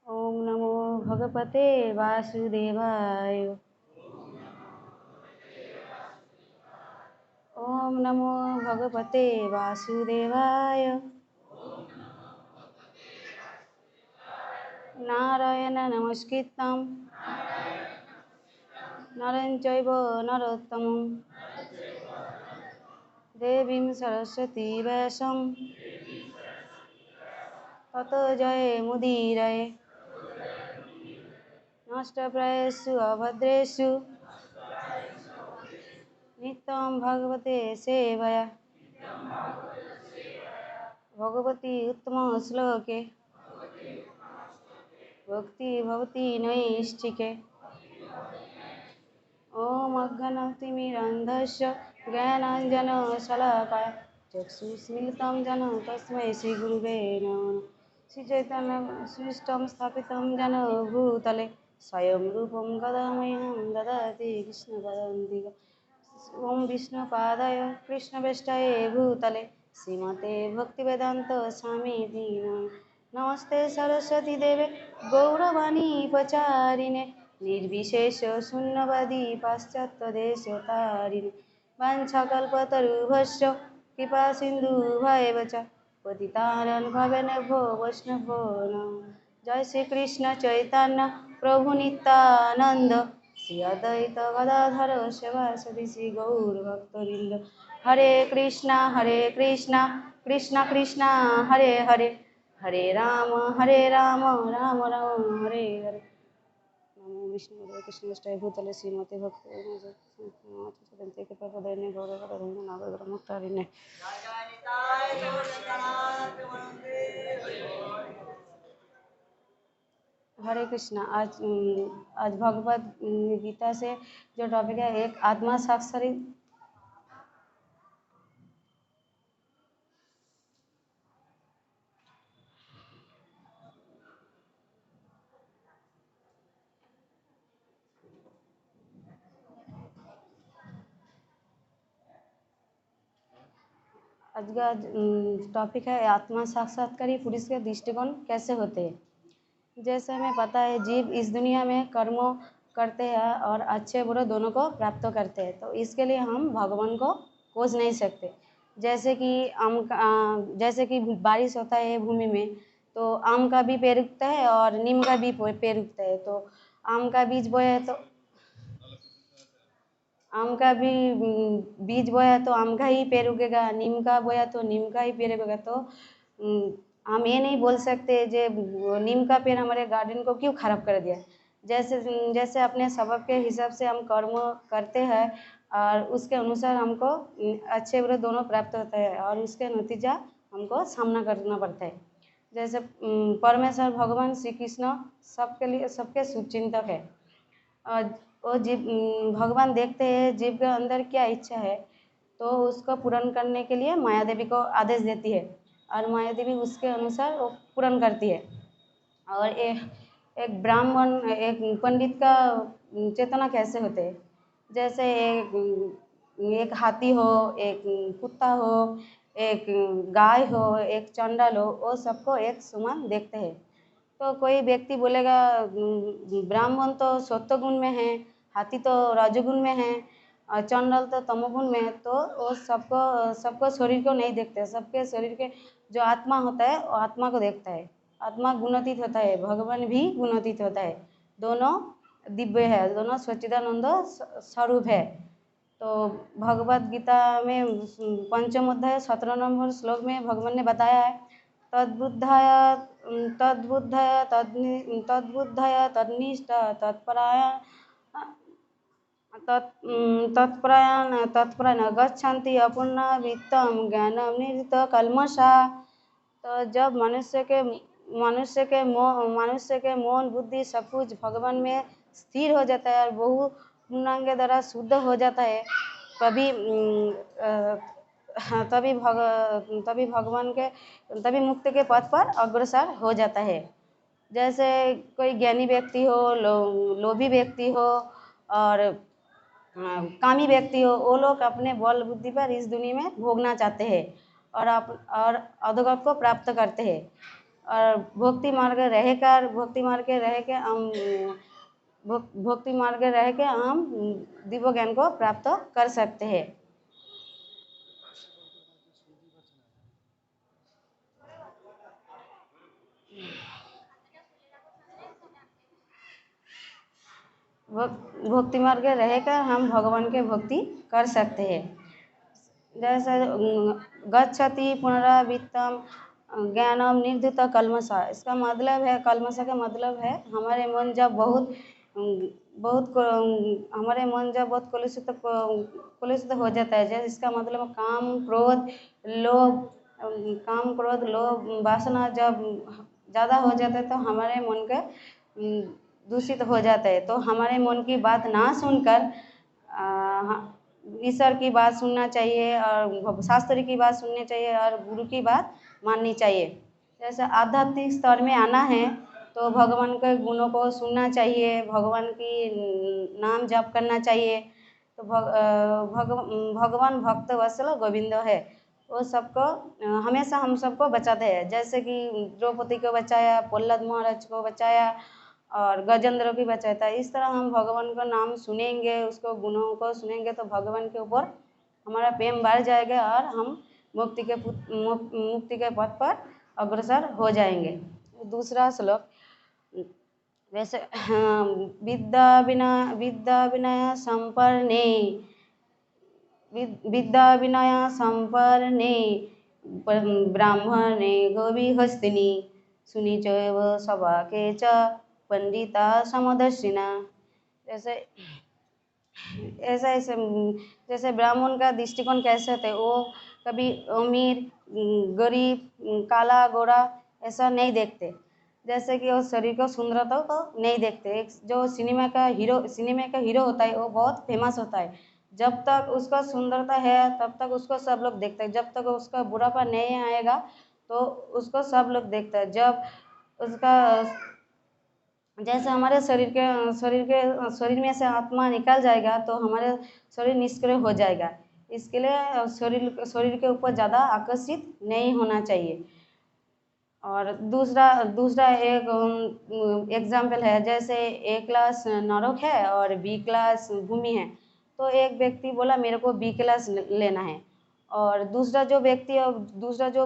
ओम नमो भगवते वासुदेवाय। ओम नमो भगवते वासुदेवाय। नारायण नमस्कृतं नरं चैव नरोत्तमं देवीं सरस्वती व्यासं ततो जयमुदीरये। नष्टप्रायेषु अभद्रेषु नित्यं भगवते सेवया। भगवती उत्तमश्लोके भक्ति भवति नैष्ठिके। ॐ अज्ञानतिमिरान्धस्य ज्ञानाञ्जनशलाकया चक्षुस्मिलितं येन तस्मै श्रीगुरुवे नमः। श्रीचैतन्यविशिष्टं स्थापितं येन भूतले स्वयं रूपं गदामह्यं ददाति कृष्णपदान्तिकम्। ॐ विष्णुपादाय कृष्णप्रेष्ठाय भूतले श्रीमते भक्तिवेदान्त स्वामीति नमस्ते सरस्वती देवे गौरवाणी प्रचारिणे निर्विशेष शून्यवादी पाश्चात्यदेशतारिणे वाञ्छाकल्पतरुभ्यश्च कृपा सिन्धुभ्येव च पतितानां पावनेभ्यो वैष्णवो नमः। जय श्री कृष्ण चैतन्य प्रभु नित्यानंद श्री अद्वैत गदाधर शिवासादि श्री गौर भक्तवृंद। हरे कृष्णा कृष्णा कृष्णा हरे हरे हरे राम राम राम हरे हरे। नमो विष्णुदेव कृष्णेष्ठाय भूतले श्रीमते भक्ति कृपापदने गौरवधर्म नागरमुक्तारिणे। हरे कृष्णा। आज भगवद गीता से जो टॉपिक है एक आत्मा साक्षरी। आज का टॉपिक है आत्मा साक्षात्कारी पुरुष के दृष्टिकोण कैसे होते हैं। जैसे हमें पता है जीव इस दुनिया में कर्म करते हैं और अच्छे बुरे दोनों को प्राप्त करते हैं, तो इसके लिए हम भगवान को खोज नहीं सकते। जैसे कि बारिश होता है भूमि में, तो आम का भी पेड़ उगता है और नीम का भी पेड़ उगता है। तो आम का बीज बोया तो आम का भी बीज बोया तो आम का ही पेड़ उगेगा, नीम का बोया तो नीम का ही पेड़ उगेगा। तो हम ये नहीं बोल सकते जे नीम का पेड़ हमारे गार्डन को क्यों खराब कर दिया। जैसे अपने सबब के हिसाब से हम कर्म करते हैं और उसके अनुसार हमको अच्छे बुरे दोनों प्राप्त होता है और उसके नतीजा हमको सामना करना पड़ता है। जैसे परमेश्वर भगवान श्री कृष्ण सबके लिए सबके शुभचिंतक है। वो जीव भगवान देखते हैं जीव के अंदर क्या इच्छा है, तो उसको पूर्ण करने के लिए माया देवी को आदेश देती है और माया देवी उसके अनुसार वो पूर्ण करती है। और एक ब्राह्मण एक पंडित का चेतना कैसे होते हैं। जैसे एक हाथी हो, एक कुत्ता हो, एक गाय हो, एक चंडाल हो, वो सबको एक समान देखते हैं। तो कोई व्यक्ति बोलेगा ब्राह्मण तो सत्वगुण में है, हाथी तो रजोगुण में है और चंडाल तो तमोगुण में है। तो वो सबको शरीर को नहीं देखते, सबके शरीर के जो आत्मा होता है वो आत्मा को देखता है। आत्मा गुणातीत होता है, भगवान भी गुणातीत होता है, दोनों दिव्य है, दोनों सच्चिदानंद स्वरूप है। तो भगवद गीता में पंचम अध्याय 17 नंबर श्लोक में भगवान ने बताया है तद्बुद्धय तद्निष्ठ तत्परायण गच्छन्ति अपूर्णवित्तं ज्ञानं निरतकल्मषा। तो जब मनुष्य के मन बुद्धि सब कुछ भगवान में स्थिर हो जाता है और बहु पूर्णांग द्वारा शुद्ध हो जाता है, तभी मुक्ति के पथ पर अग्रसर हो जाता है। जैसे कोई ज्ञानी व्यक्ति हो, लोभी व्यक्ति हो और कामी व्यक्ति हो, वो लोग अपने बल बुद्धि पर इस दुनिया में भोगना चाहते हैं और अधोगत को प्राप्त करते हैं। और भक्ति मार्ग रह के हम भक्ति मार्ग रह के हम दिव्य ज्ञान को प्राप्त कर सकते हैं। भक्ति मार्ग रहकर हम भगवान के भक्ति कर सकते हैं। जैसे गच्छति पुनरावृत्तम ज्ञानम निर्धुत कल्मषा, इसका मतलब है, कल्मषा का मतलब है हमारे मन जब हमारे मन जब बहुत कलुषित हो जाता है, जैसे इसका मतलब काम क्रोध लोभ वासना जब ज़्यादा हो जाता है तो हमारे मन का दूषित हो जाता है। तो हमारे मन की बात ना सुनकर ईश्वर की बात सुनना चाहिए और शास्त्र की बात सुननी चाहिए और गुरु की बात माननी चाहिए। जैसे आध्यात्मिक स्तर में आना है तो भगवान के गुणों को सुनना चाहिए, भगवान की नाम जप करना चाहिए। तो भगवान भक्त वत्सल गोविंद है, वो सबको हमेशा हम सबको बचाते हैं। जैसे कि द्रौपदी को बचाया, प्रहलाद महाराज को बचाया और गजेंद्र भी बचाया था। इस तरह हम भगवान का नाम सुनेंगे, उसको गुणों को सुनेंगे तो भगवान के ऊपर हमारा प्रेम बढ़ जाएगा और हम मुक्ति के पथ पर अग्रसर हो जाएंगे। दूसरा श्लोक, वैसे विद्या विनय संपन्ने ब्राह्मणे गोविहस्तिनि सुनि चैव सभाके च पंडिता समदर्शिना। जैसे ऐसे जैसे ब्राह्मण का दृष्टिकोण कैसे होता है, वो कभी अमीर गरीब काला गोरा ऐसा नहीं देखते। जैसे कि वो शरीर को सुंदरता को नहीं देखते। एक जो सिनेमा का हीरो होता है वो बहुत फेमस होता है। जब तक उसका सुंदरता है तब तक उसको सब लोग देखते हैं, जब तक उसका बुरापा नहीं आएगा तो उसको सब लोग देखते हैं। जब उसका जैसे हमारे शरीर में से आत्मा निकल जाएगा तो हमारे शरीर निष्क्रिय हो जाएगा। इसके लिए शरीर के ऊपर ज़्यादा आकर्षित नहीं होना चाहिए। और दूसरा एक एग्जाम्पल है, जैसे ए क्लास नरक है और बी क्लास भूमि है। तो एक व्यक्ति बोला मेरे को बी क्लास लेना है, और दूसरा जो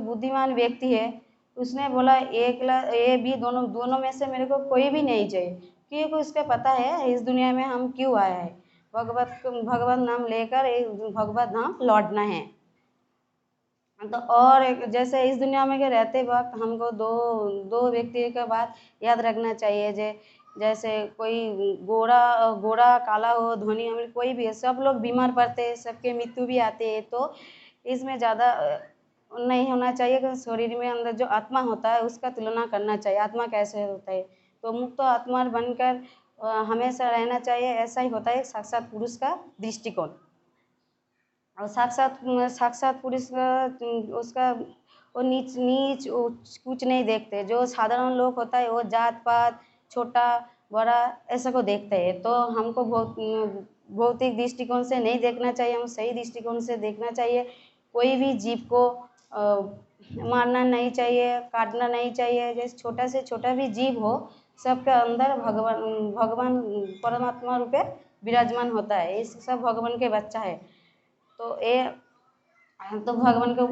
बुद्धिमान व्यक्ति है उसने बोला ए बी दोनों में से मेरे को कोई भी नहीं चाहिए, क्योंकि उसको पता है इस दुनिया में हम क्यों आया है, भगवत नाम लेकर भगवत नाम लौटना है। तो और जैसे इस दुनिया में के रहते वक्त हमको दो व्यक्तियों का बात याद रखना चाहिए। जैसे कोई गोरा काला हो, धनी अमीर कोई भी है, सब लोग बीमार पड़ते हैं, सबके मृत्यु भी आते हैं। तो इसमें ज़्यादा नहीं होना चाहिए कि शरीर में अंदर जो आत्मा होता है उसका तुलना करना चाहिए। आत्मा कैसे होता है, तो मुक्त आत्मा बनकर हमेशा रहना चाहिए। ऐसा ही होता है साक्षात पुरुष का दृष्टिकोण। और साक्षात पुरुष उसका वो नीच कुछ नहीं देखते। जो साधारण लोग होता है वो जात पात छोटा बड़ा ऐसा को देखते हैं। तो हमको भौतिक दृष्टिकोण से नहीं देखना चाहिए, हम सही दृष्टिकोण से देखना चाहिए। कोई भी जीव को मारना नहीं चाहिए, काटना नहीं चाहिए। जैसे छोटा से छोटा भी जीव हो, सबके अंदर भगवान परमात्मा रूपे विराजमान होता है। इस सब भगवान के बच्चा है। तो भगवान को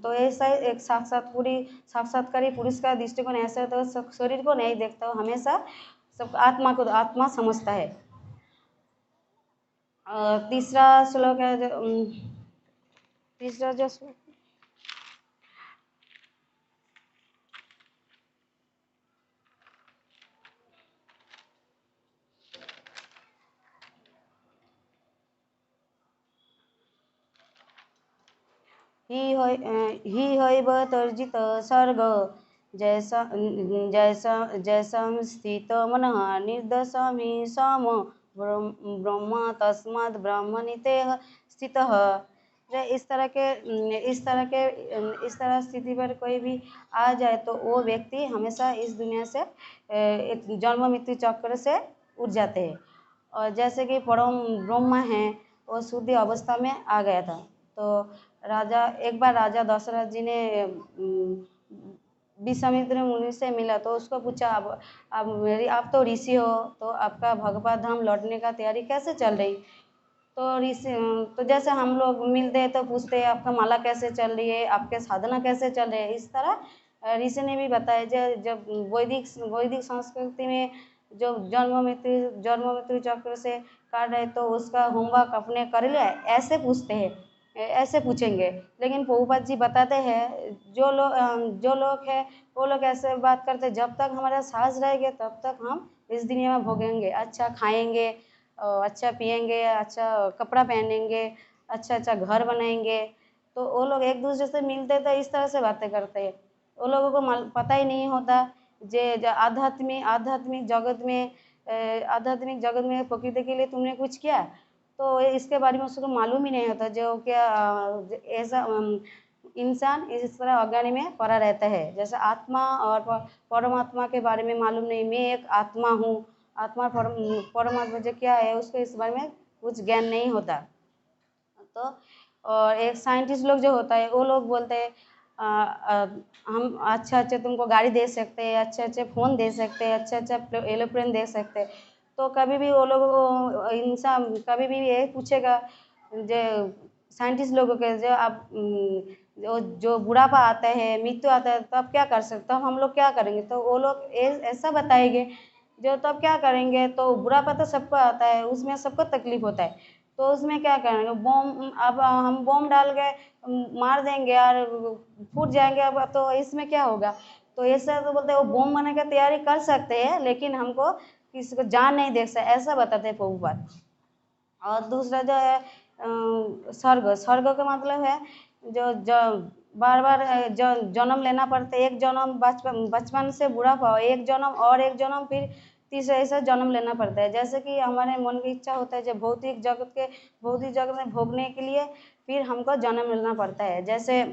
तो ऐसा एक साक्षात्कारी पुरुष का दृष्टिकोण ऐसा तो शरीर को नहीं देखता, हमेशा सब आत्मा समझता है। तीसरा श्लोक है तीसरा जो श्लोक ही हैव तर्जित सर्ग जैसं स्थित मनः निर्दशमि सम ब्रह्म तस्माद् ब्रह्मनितेह स्थितः। इस तरह स्थिति पर कोई भी आ जाए तो वो व्यक्ति हमेशा इस दुनिया से जन्म मृत्यु चक्र से उठ जाते हैं। और जैसे कि परम ब्रह्म है वो शुद्ध अवस्था में आ गया था। तो एक बार राजा दशरथ जी ने विश्वामित्र मुनि से मिला तो उसको पूछा, आप तो ऋषि हो, तो आपका भगवत धाम लौटने का तैयारी कैसे चल रही? तो ऋषि तो जैसे हम लोग मिलते हैं तो पूछते हैं आपका माला कैसे चल रही है, आपके साधना कैसे चल रहे हैं, इस तरह ऋषि ने भी बताया। जब वैदिक संस्कृति में जो जन्म मृत्यु चक्र से काट रहे तो उसका होमवर्क अपने कर लिया, ऐसे पूछते हैं, ऐसे पूछेंगे। लेकिन प्रभुपाद जी बताते हैं जो लोग हैं वो लोग ऐसे बात करते हैं, जब तक हमारा सांस रहेंगे तब तक हम इस दुनिया में भोगेंगे, अच्छा खाएंगे, अच्छा पिएंगे, अच्छा कपड़ा पहनेंगे, अच्छा घर बनाएंगे। तो वो लोग एक दूसरे से मिलते तो इस तरह से बातें करते हैं। वो लोगों को पता ही नहीं होता आध्यात्मिक जगत में प्रकृति के लिए तुमने कुछ किया, तो इसके बारे में उसको मालूम ही नहीं होता। जो क्या ऐसा इंसान इस तरह अज्ञानी में पड़ा रहता है। जैसे आत्मा और परमात्मा के बारे में मालूम नहीं, मैं एक आत्मा हूँ, आत्मा परमात्मा जो क्या है उसको इस बारे में कुछ ज्ञान नहीं होता। तो और एक साइंटिस्ट लोग जो होता है वो लोग बोलते हैं हम अच्छे तुमको गाड़ी दे सकते हैं, अच्छे फ़ोन दे सकते हैं, अच्छा एरोप्लेन दे सकते हैं। तो कभी भी वो लोग इंसान कभी भी ये पूछेगा जो साइंटिस्ट लोगों के, जो आप जो बुढ़ापा आता है, मृत्यु आता है, तब क्या कर सकते, तब हम लोग क्या करेंगे? तो वो लोग ऐसा बताएंगे जो तब क्या करेंगे। तो बुढ़ापा तो सबको आता है, उसमें सबको तकलीफ होता है, तो उसमें क्या करेंगे? अब हम बॉम्ब डाल के मार देंगे और फूट जाएंगे, अब तो इसमें क्या होगा? तो ऐसा तो बोलते हैं वो बॉम्ब बनाने की तैयारी कर सकते हैं, लेकिन हमको किसी को जान नहीं दे सकते, ऐसा बताते हैं प्रभुपाद। और दूसरा जो है स्वर्ग का मतलब है जो बार बार जन्म लेना पड़ता है। एक जन्म बचपन से बुढ़ापा, एक जन्म और एक जन्म, फिर तीसरा ऐसा जन्म लेना पड़ता है। जैसे कि हमारे मन की इच्छा होता है, जब भौतिक जगत में भोगने के लिए फिर हमको जन्म लेना पड़ता है। जैसे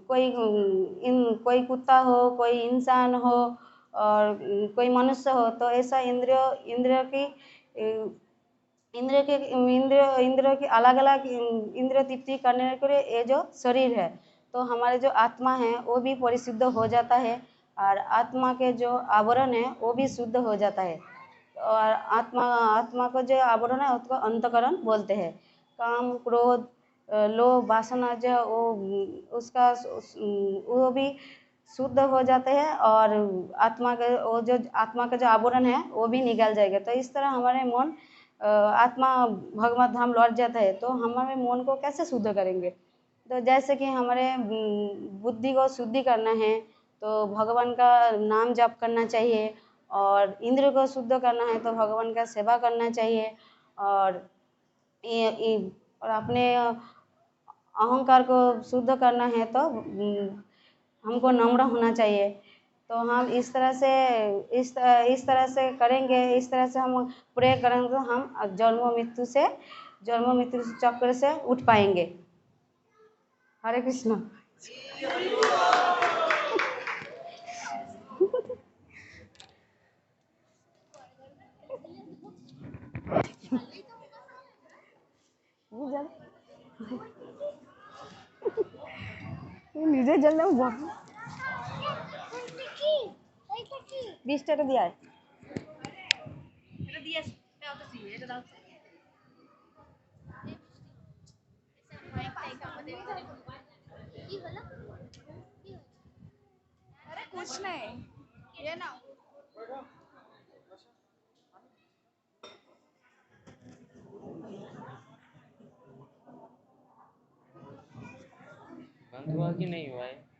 कोई कुत्ता हो, कोई इंसान हो और कोई मनुष्य हो, तो ऐसा इंद्रियों की अलग अलग इंद्रिय तृप्ति करने के लिए ये जो शरीर है, तो हमारे जो आत्मा है वो भी परिशुद्ध हो जाता है, और आत्मा के जो आवरण है वो भी शुद्ध हो जाता है। और आत्मा को जो आवरण है उसको अंतकरण बोलते हैं। काम क्रोध लोभ वासना जो है वो भी शुद्ध हो जाते हैं, और आत्मा का जो आवरण है वो भी निकल जाएगा। तो इस तरह हमारे मन आत्मा भगवत धाम लौट जाता है। तो हमारे मन को कैसे शुद्ध करेंगे? तो जैसे कि हमारे बुद्धि को शुद्धि करना है तो भगवान का नाम जप करना चाहिए, और इंद्र को शुद्ध करना है तो भगवान का सेवा करना चाहिए, और और अपने अहंकार को शुद्ध करना है तो हमको नम्र होना चाहिए। तो हम इस तरह से करेंगे, इस तरह से हम प्रे करेंगे तो हम जन्म मृत्यु चक्र से उठ पाएंगे। हरे कृष्ण। নিজে জানলাম 20 টাকা দিয়ে আয়। এটা দিয়ে এটা দাও। अरे कुछ नहीं, ये ना बंद हुआ कि नहीं हुआ है?